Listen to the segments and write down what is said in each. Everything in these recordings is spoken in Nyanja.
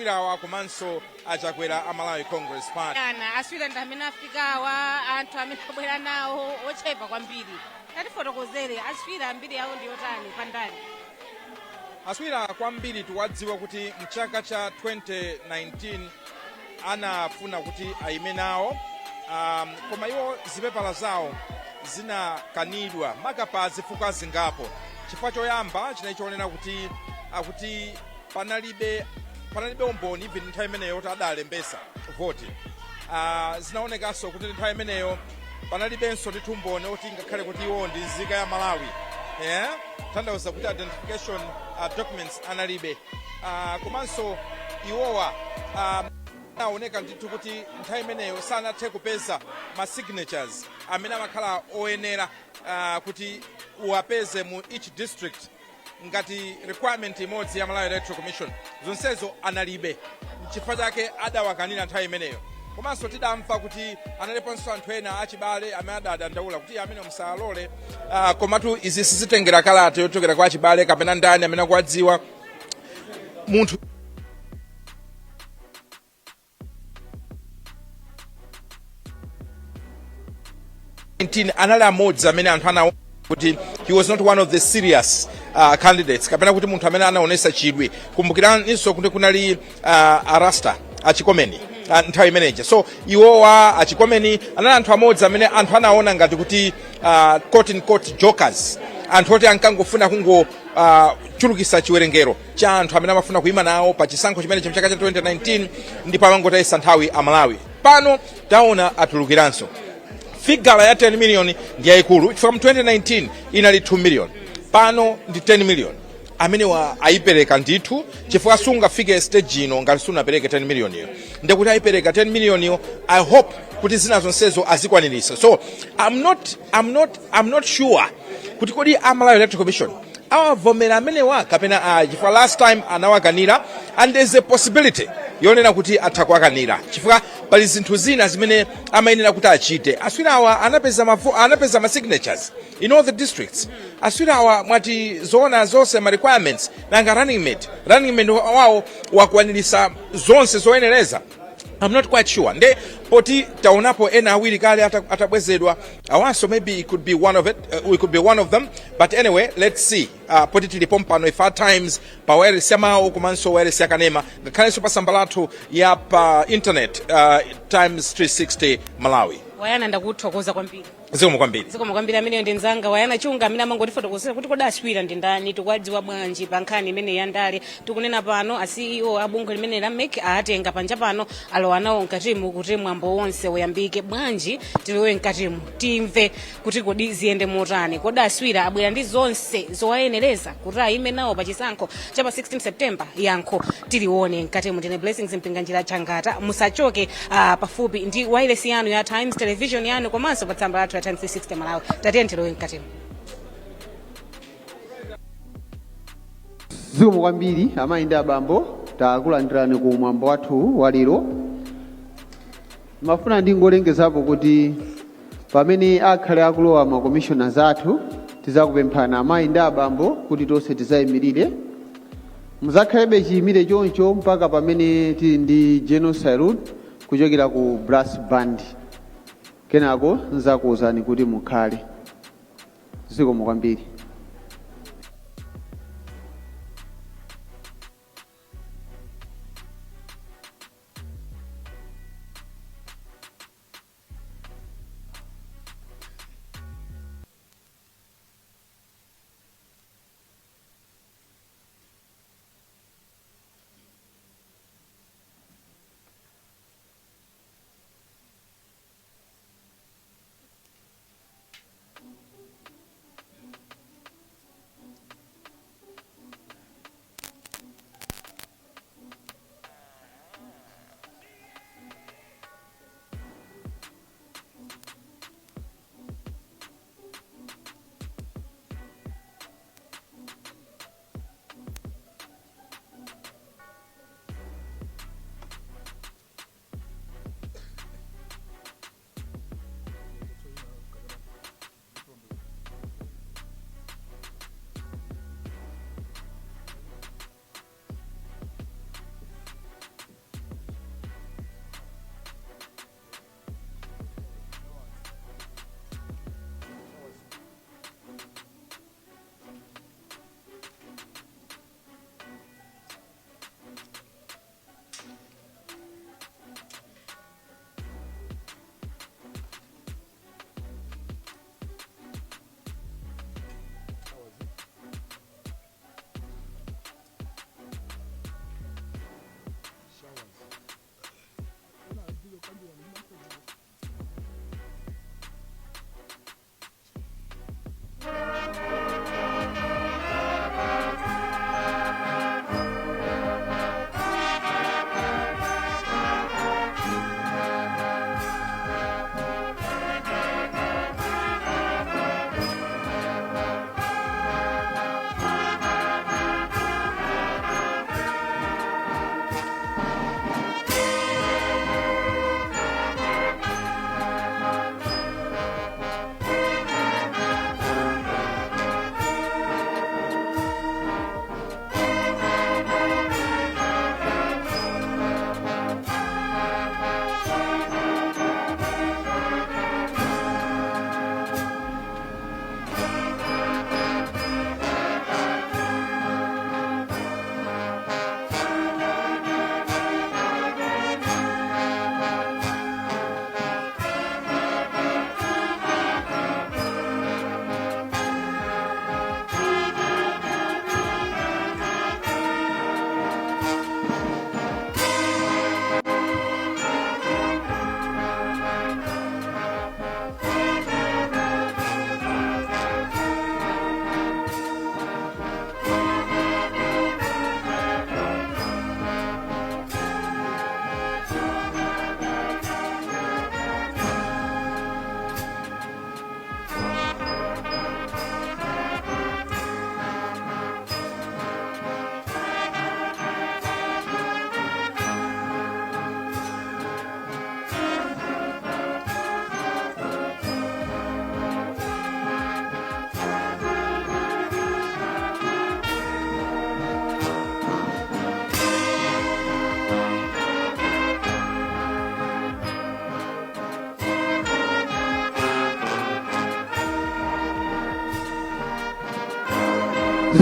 Swira komanso achakwera Malawi Congress Party. Aswira ndamene Afikawa anthu amene abwera nawo ochepa kwambiri. Tatifotokozere Aswira ambiri yawo ndi yotani pandani. Aswira kwambiri tikudziwa kuti mchaka cha 2019 anafuna kuti aime nawo, koma iwo zipepala zawo zinakanidwa makapa zifukwa zingapo. Chifukwa choyamba chinachiona kuti panalibe umboni even nthawi imeneyo kuti adalembesa voti. Zinaonekanso kuti nthawi imeneyo panalibenso ndi umboni kuti ngakhale kuti iwo ndi nzika ya Malawi. Tanthauza kuti identification documents analibe. Komanso iwowa aoneka ndithu kuti nthawi imeneyo sanathe kupeza ma signatures amene amakhala oyenera kuti uwapeze mu each district ngati requirement imodzi ya Malawi Electoral Commission. Zonsezo analibe. Chifukwa chake adawakanira nthawi imeneyo. Komanso tidamva kuti analiponso anthu ena achibale amene adadandaula kuti amene musalole, komatu izi sizitengera kalata yochokera kwa achibale kapena ndani amene akuwadziwa munthu anali amodzi amene anthu anaona kuti he was not one of the serious candidates kapena kuti munthu amene anaonesa chidwi. Kumbukiranso kuti kunali arasta achikomeni nthawi imeneja. So iwowa achikomeni anali anthu amodzi amene anthu anaona ngati kuti quote in quote jokers, anthu oti ankangofuna chulukisa chiwerengero cha anthu amene amafuna kuima nawo pa chisankho chimene chachaka cha 2019 ndipo amangotayisa nthawi a Malawi. Pano taona atulukiranso. Figure ya 10 million ndi yayikulu. From 2019 inali 2 million. Pano ndi 10 million. Amene aipereka ndithu chifukwa sungafike stage ino ngati sunapereke 10 million iyo. Ndikuti aipereka 10 million iyo, I hope kuti zina zonsezo azikwanirisa. So I'm not sure kuti kodi Malawi Electoral Commission awavomera amenewa kapena chifukwa last time anawakanira, and there's a possibility yonena kuti athakuwakanira chifukwa pali zinthu zina zimene amayenera kuti achite. Aswirawa anapeza ma signatures in all the districts. Aswirawa mwati zona zonse ma requirements nanga running mate wawo wakwanirisa zonse zoyenereza. I'm not quite sure. Nde poti taonapo ena awiri kale atabwezedwa. Awanso maybe it could be one of it. We could be one of them. But anyway, let's see. Poti tilipompano if at times pa where siamao kumanso where siakanema. Ngakhalenso pa sambalatu ya pa internet times 360 Malawi. Wayana ndakuthokoza kwambiri. Zikomo kwambiri amene ndi nzanga Wayana chunga amene amangotifotokozera kuti kodi Aswira ndi ndani, tikwadziwa bwanji pa nkhani imene yandale. Tikunena pano a CEO abungwe limene la make atenga panja pano alowa nawo mkatimu kuti mwambo wonse uyambike. Bwanji tilowe mkatimu timve kuti kodi ziyende motani. Kodi Aswira abwera ndi zonse zowayenereza kuti aime nawo pa chisankho cha pa 16 September. Yankho tilione mkatimu. Ndine Blessings Mpinganjira Changata. Musachoke pafupi ndi wireless yanu ya Times Television yanu komanso pa tsamba lathu ya Times 360 Malawi. Tatentilowe mkatimu. Zikomo kwambiri amayi abambo, takulandirani ku mwambo wathu wa lero. Mafuna ndingolengezapo kuti pamene akhale akulowa ma commissioners athu tizakupemphana amayi abambo kuti tonse tizayimirire. Muzakhalebe chiyimire choncho mpaka pamene tili ndi General Salute kuchokera ku brass band. Kenako nzakuwuzani kuti mukhale. Zikomo kwambiri.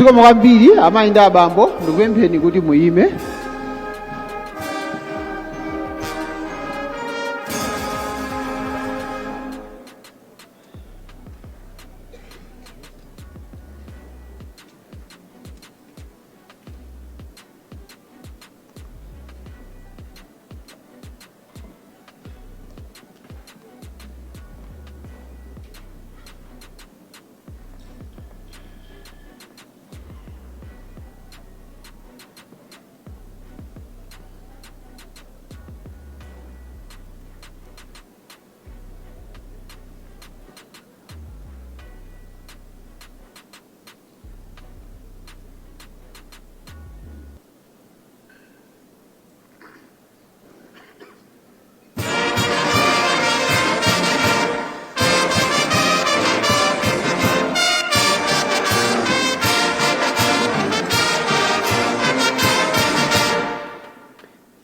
Zikomo kwambiri amayi ndi abambo ndikupempheni kuti muyime.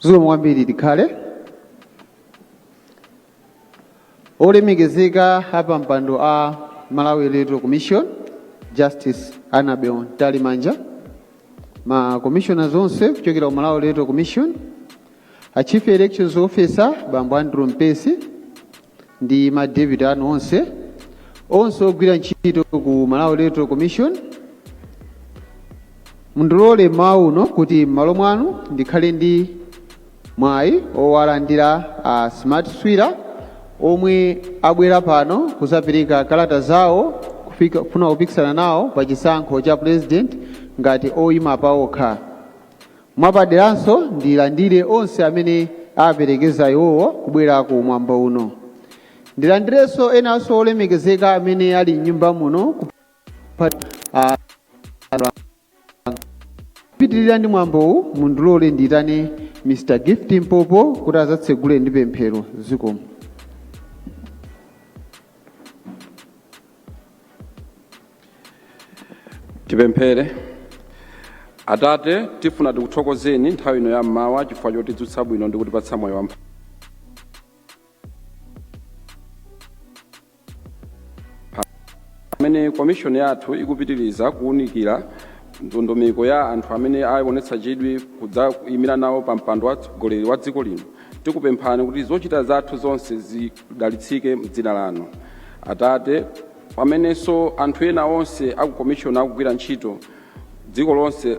Zikomo kwambiri tikhale. Olemekezeka apa mpando a Malawi Electoral Commission, Justice Annabel Talimanja, ma commissioners onse kuchokera ku Malawi Electoral Commission, a Chief Elections Officer Bambo Andrew Mpesi ndi ma deputy anu onse ogwira ntchito ku Malawi Electoral Commission. Mundilole mawu uno kuti m'malo mwanu ndikhale ndi Mwai owalandira a Smart Swira omwe abwera pano kuzapereka kalata zawo kufuna kupikisana nawo pa chisankho cha president ngati oyima pa okha. Mwapaderanso ndilandire onse amene aperekeza iwowo kubwera ku mwambo uno. Ndilandirenso enanso olemekezeka amene ali m'nyumba muno kupitirira ndi mwambowu. Mundilole ndiyitane Mr. Gift Mpopo kuti azatsegule ndi pemphero. Zikomo. Tipemphere. Atate tifuna tikuthokozeni nthawi ino ya mmawa chifukwa chotidzutsa bwino ndi kutipatsa moyo wamphamvu. Amene commission yathu ikupitiriza kuunikira ndondomeko ya anthu amene aonetsa chidwi kudza kuyimira nawo pa mpando wa mtsogoleri wa dziko lino. Tikupemphani kuti zochita zathu zonse zidalitsike m'dzina lanu. Atate, pamenenso anthu ena onse aku commission akugwira ntchito dziko lonse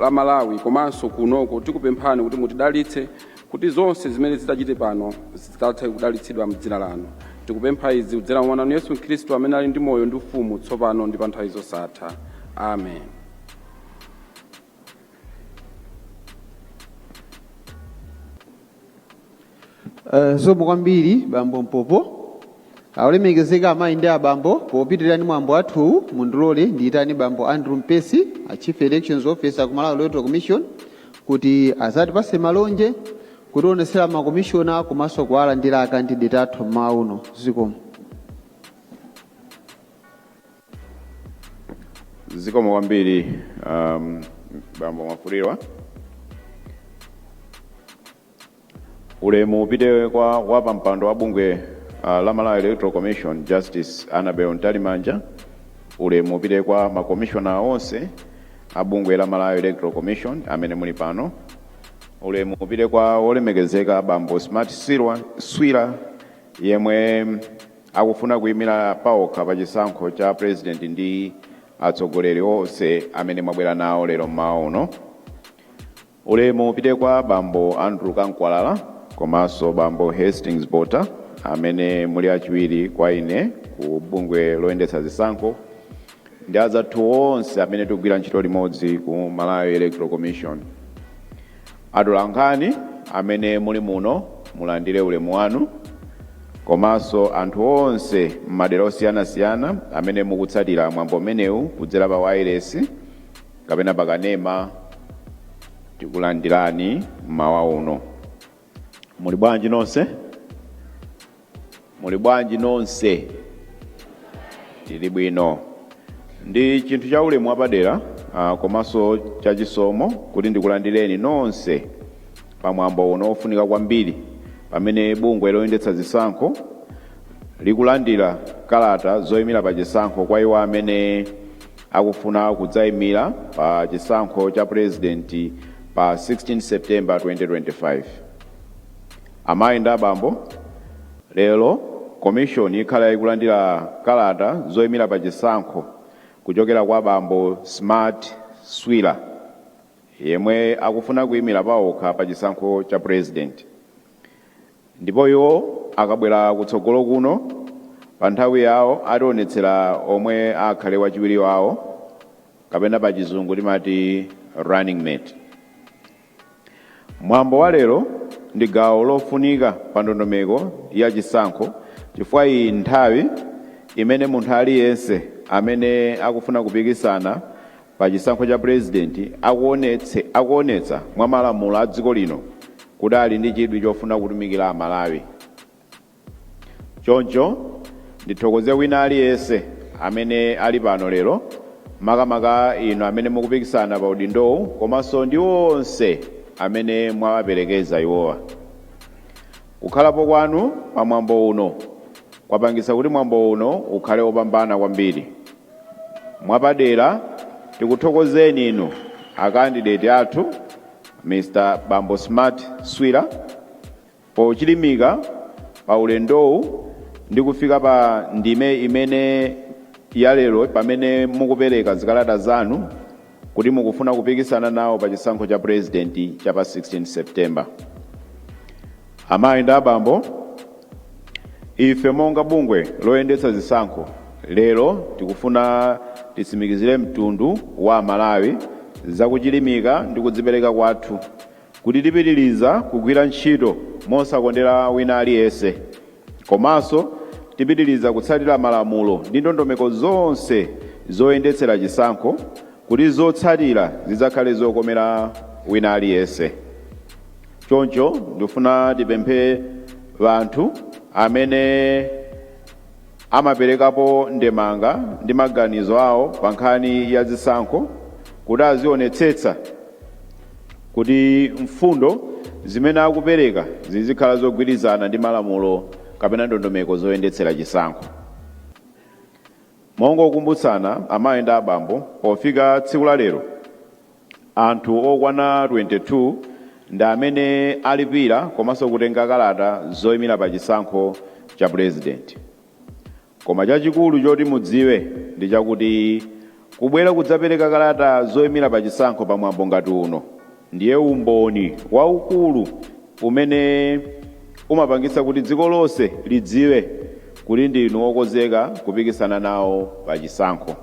la Malawi komanso kunoko, tikupemphani kuti mutidalitse kuti zonse zimene zidachite pano zitathe kudalitsidwa m'dzina lanu. Tikupempha izi kudzera mwa Mwana wanu Yesu Khristu amene ali ndi moyo ndi ufumu tsopano ndi pa nthawi zosatha. Amen. Zikomo kwambiri Bambo Mpopo. Olemekezeka amayi ndi abambo popitirira ndi mwambo wathu mundilole ndiyitane Bambo Andrew Mpesi, a Chief Elections Officer ku Malawi Electoral Commission kuti azatipase malonje kutionesera ma commissioner komanso kuwalandira a candidate athu mmawa uno. Zikomo. Zikomo kwambiri Bambo Mafulirwa. Ulemu upite kwa pampando wa bungwe la Malawi Electoral Commission, Justice Annabel Talimanja. Ulemu upite kwa makomishona onse abungwe la Malawi Electoral Commission amene muli pano. Ulemu upite kwa olemekezeka Bambo Smart Swira yemwe akufuna kuyimira paokha pa chisankho cha president ndi atsogoleri onse amene mwabwera nawo lero mmawa uno. Ulemu upite kwa Bambo Andrew Kankwalala komanso Bambo Hastings Bota amene muli achiwiri kwa ine ku bungwe loyendetsa zisankho ndi azathu onse amene tikugwira ntchito limodzi ku Malawi Electoral Commission. Atolankhani amene muli muno mulandire ulemu wanu komanso anthu onse m'madera osiyanasiyana amene mukutsatira mwambo umenewu kudzera pa wireless kapena pakanema, tikulandirani mmawa uno. Muli bwanji nonse? Muli bwanji nonse? Tili bwino. Ndi chinthu cha ulemu wapadera komanso cha chisomo kuti ndikulandireni nonse pa mwambo uno ofunika kwambiri pamene bungwe loyendetsa zisankho likulandira kalata zoyimira pa chisankho kwa iwo amene akufuna kudzayimira pa chisankho cha president pa 16 September 2025. Amayi ndi abambo, lero commission ikhala ikulandira kalata zoyimira pa chisankho kuchokera kwa abambo Smart Swira yemwe akufuna kuyimira pawokha pa chisankho cha president. Ndipo iwo akabwera kutsogolo kuno pa nthawi yawo ationetsera omwe akhale wachiwiri wawo kapena pa chizungu timati running mate. Mwambo wa lero ndi gawo lofunika pa ndondomeko ya chisankho chifukwa iyi nthawi imene munthu aliyense amene akufuna kupikisana pa chisankho cha president akuonetsa mwa malamulo a dziko lino kuti ali ndi chidwi chofuna kutumikira Amalawi. Choncho ndithokoze wina aliyense amene ali pano lero, makamaka ino amene mukupikisana pa udindowu komanso ndi onse amene mwawaperekeza iwowa. Kukhalapo kwanu pa mwambo uno kwapangisa kuti mwambo uno ukhale opambana kwambiri. Mwapadera tikuthokozeni inu akandidate athu Mr. Bambo Smart Swira pochilimika pa ulendowu ndi kufika pa ndime imene ya lero pamene mukupereka zikalata zanu kuti mukufuna kupikisana nawo pa chisankho cha president cha pa 16 September. Amayi ndi abambo, ife monga bungwe loyendetsa zisankho lero tikufuna titsimikizire mtundu wa Amalawi zakuchilimika ndi kudzipereka kwathu kuti tipitiriza kugwira ntchito mosakondera wina aliyense, komanso tipitiriza kutsatira malamulo ndi ndondomeko zonse zoyendetsera chisankho kuti zotsatira zidzakhale zokomera wina aliyense. Choncho ndifuna tipemphe vanthu amene amaperekapo ndemanga ndi maganizo awo pa nkhani ya zisankho kuti azionetsetsa kuti mfundo zimene akupereka zizikhala zogwirizana ndi malamulo kapena ndondomeko zoyendetsera chisankho. Mongokumbutsana amayi ndi abambo, pofika tsiku la lero anthu okwana 22 ndi amene alipira komanso kutenga kalata zoyimira pa chisankho cha president. Koma chachikulu choti mudziwe ndi chakuti kubwera kudzapereka kalata zoyimira pa chisankho pa mwambo ngati uno ndiye umboni waukulu umene umapangisa kuti dziko lonse lidziwe kuti ndinu okonzeka kupikisana nawo pa chisankho.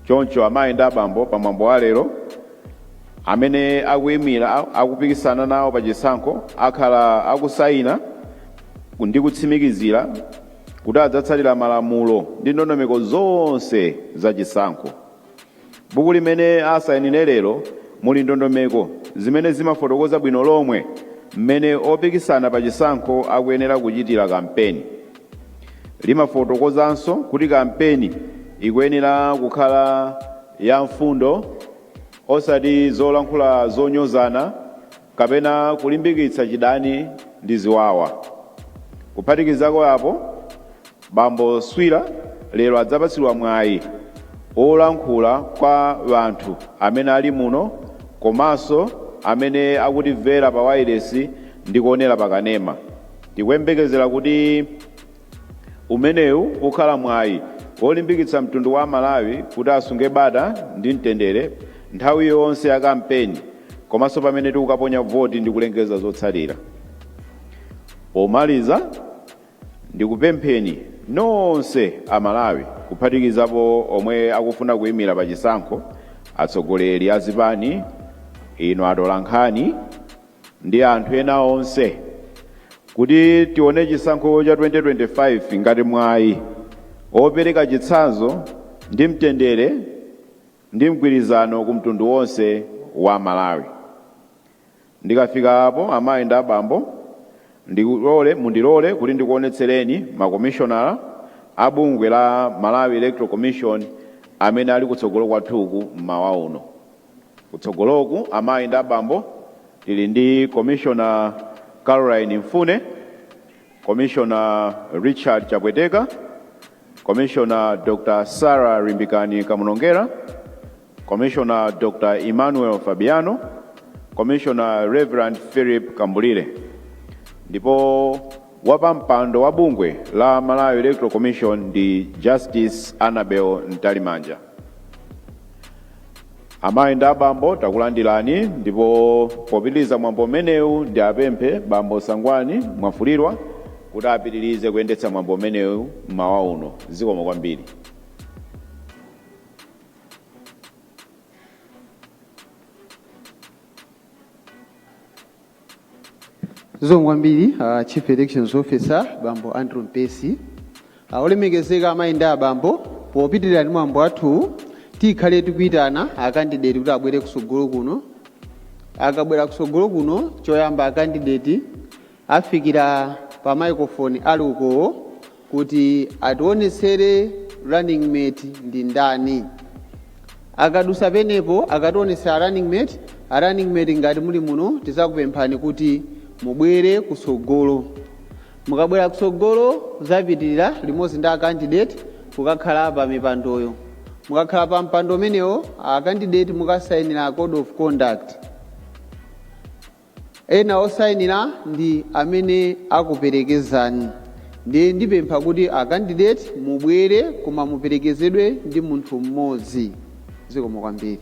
Choncho amayi ndi abambo, pa mwambo wa lero amene akuyimira akupikisana nawo pa chisankho akhala akusayina ndi kutsimikizira kuti adzatsatira malamulo ndi ndondomeko zonse za chisankho. Buku limene asayinire lero muli ndondomeko zimene zimafotokoza bwino lomwe mmene opikisana pa chisankho akuyenera kuchitira kampeni. Limafotokozanso kuti kampeni ikuyenera kukhala ya mfundo osati zolankhula zonyozana kapena kulimbikitsa chidani ndi ziwawa. Kuphatikizako apo, Bambo Swira lero adzapatsidwa mwayi olankhula kwa vanthu amene ali muno komanso amene akutimvera pa wireless ndi kuonera pa kanema. Tikuyembekezera kuti umenewu ukhala mwayi olimbikitsa mtundu wa Malawi kuti asunge bata ndi mtendere nthawi yonse ya kampeni komanso pamene tikukaponya voti ndi kulengeza zotsatira. Pomaliza ndikupempheni nonse Amalawi kuphatikizapo omwe akufuna kuyimira pa chisankho, atsogoleri a zipani, ino atolankhani ndi anthu ena onse kuti tione chisankho cha 2025 ngati mwayi opereka chitsanzo ndi mtendere ndi mgwirizano ku mtundu wonse wa Malawi. Ndikafika apo amayi ndi abambo, mundilole kuti ndikuonetsereni makomishonala a bungwe la Malawi Electoral Commission amene ali kutsogolo kwathuku mmawa uno. Kutsogoloku amayi ndi abambo tili ndi Commissioner Caroline Mfune, Commissioner Richard Chapweteka, Commissioner Dr. Sarah Rimbikani Kamunongera, Commissioner Dr. Emmanuel Fabiano, Commissioner Reverend Philip Kambulire. Ndipo wapampando wa bungwe la Malawi Electoral Commission ndi Justice Annabel Ntalimanja. Amayi ndi abambo takulandirani ndipo popitiliza mwambo umenewu ndi apemphe bambo Sangwani Mwafulirwa kuti apitirize kuyendetsa mwambo umenewu mmawa uno. Zikomo kwambiri. Zikomo kwambiri Chief Elections Officer bambo Andrew Mpesi. Olemekezeka amayi ndi abambo popitirira ndi mwambo athu tikhale tikuyitana akandidate kuti abwere kusogolo kuno. Akabwera kusogolo kuno choyamba akandidate afikira pa microphone ali uko kuti ationesere running mate ndi ndani. Akadusa penepo akationesera running mate ngati muli muno tizakupemphani kuti mubwere kusogolo. Mukabwera kusogolo zapitirira limodzi ndi akandidate kukakhala pa mipandoyo. Mukakhala pa mpando umenewo akandidate mukasayinira code of conduct. Ena osayinira ndi amene akuperekezani. Ndiye ndipempha kuti akandidate mubwere koma muperekezedwe ndi munthu mmodzi. Zikomo kwambiri.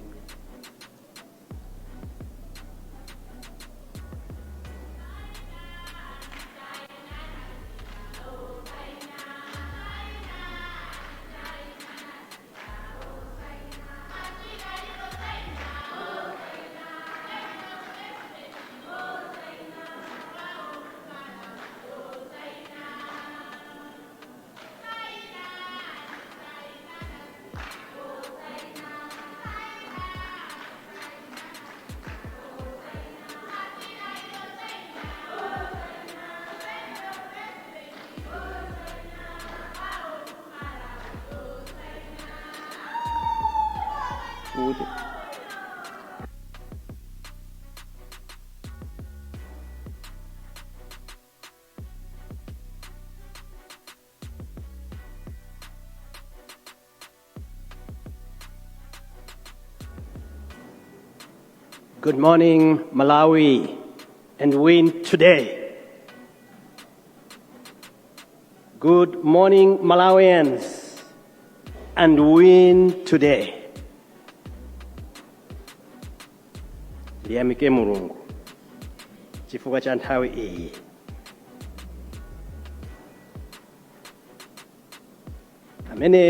Good morning, Malawi, and win today. Good morning, Malawians, and win today. Ndiyamike Mulungu chifukwa cha nthawi iyi. Amene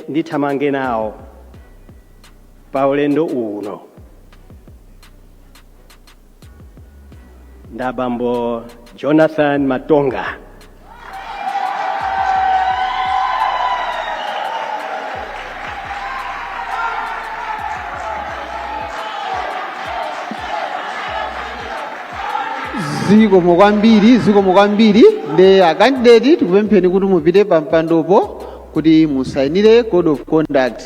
ndithamange nawo pa ulendo uno. Ndabambo Jonathan Matonga. Zikomo kwambiri ndi akandidate tikupempheni kuti mupite pa mpandopo kuti musayinire code of conduct.